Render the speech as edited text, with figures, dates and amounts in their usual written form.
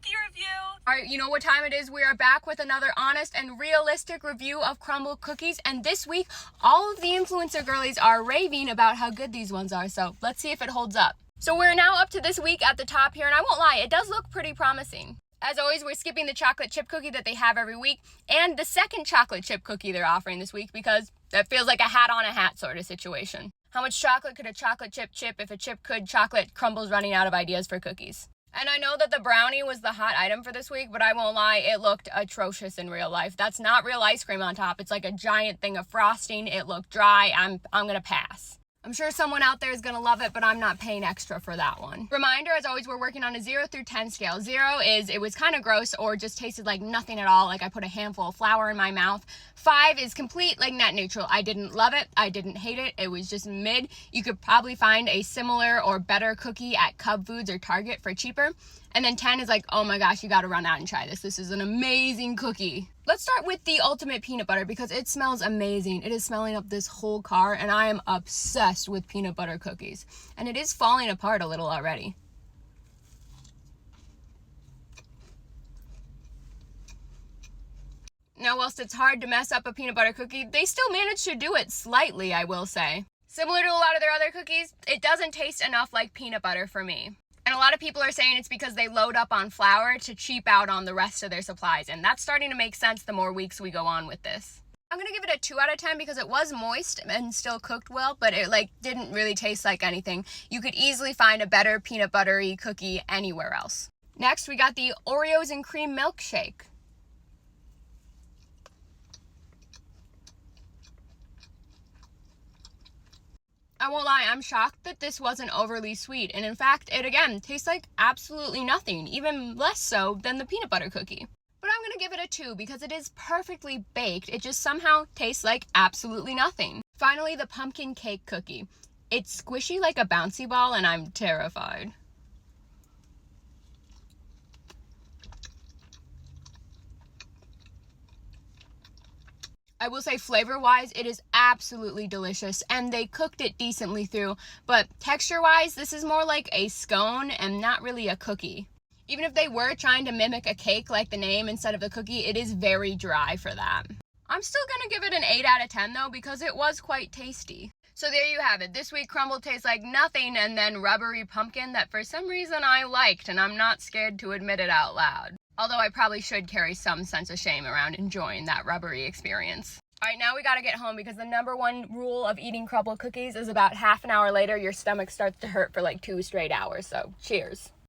cookie review. All right, you know what time it is? We are back with another honest and realistic review of Crumbl Cookies. And this week, all of the influencer girlies are raving about how good these ones are. So let's see if it holds up. So we're now up to this week at the top here. And I won't lie, it does look pretty promising. As always, we're skipping the chocolate chip cookie that they have every week and the second chocolate chip cookie they're offering this week because that feels like a hat on a hat sort of situation. How much chocolate could a chocolate chip chip if a chip could chocolate? Crumble's running out of ideas for cookies. And I know that the brownie was the hot item for this week, but I won't lie, it looked atrocious in real life. That's not real ice cream on top. It's like a giant thing of frosting. It looked dry. I'm gonna pass. I'm sure someone out there is going to love it, but I'm not paying extra for that one. Reminder, as always, we're working on a 0 through 10 scale. 0 is it was kind of gross or just tasted like nothing at all, like I put a handful of flour in my mouth. 5 is complete, like net neutral. I didn't love it. I didn't hate it. It was just mid. You could probably find a similar or better cookie at Cub Foods or Target for cheaper. And then 10 is like, oh my gosh, you got to run out and try this. This is an amazing cookie. Let's start with the ultimate peanut butter because it smells amazing. It is smelling up this whole car and I am obsessed with peanut butter cookies. And it is falling apart a little already. Now, whilst it's hard to mess up a peanut butter cookie, they still manage to do it slightly, I will say. Similar to a lot of their other cookies, it doesn't taste enough like peanut butter for me. And a lot of people are saying it's because they load up on flour to cheap out on the rest of their supplies. And that's starting to make sense the more weeks we go on with this. I'm going to give it a 2 out of 10 because it was moist and still cooked well, but it didn't really taste like anything. You could easily find a better peanut buttery cookie anywhere else. Next, we got the Oreos and cream milkshake. I won't lie, I'm shocked that this wasn't overly sweet. And in fact, it again tastes like absolutely nothing, even less so than the peanut butter cookie. But I'm going to give it a 2 because it is perfectly baked. It just somehow tastes like absolutely nothing. Finally, the pumpkin cake cookie. It's squishy like a bouncy ball and I'm terrified. I will say flavor-wise, it is absolutely delicious, and they cooked it decently through, but texture-wise, this is more like a scone and not really a cookie. Even if they were trying to mimic a cake like the name instead of a cookie, it is very dry for that. I'm still going to give it an 8 out of 10, though, because it was quite tasty. So there you have it. This week, Crumbl tastes like nothing, and then rubbery pumpkin that for some reason I liked, and I'm not scared to admit it out loud. Although I probably should carry some sense of shame around enjoying that rubbery experience. All right, now we gotta get home because the #1 rule of eating Crumbl cookies is about half an hour later, your stomach starts to hurt for like 2 straight hours. So cheers.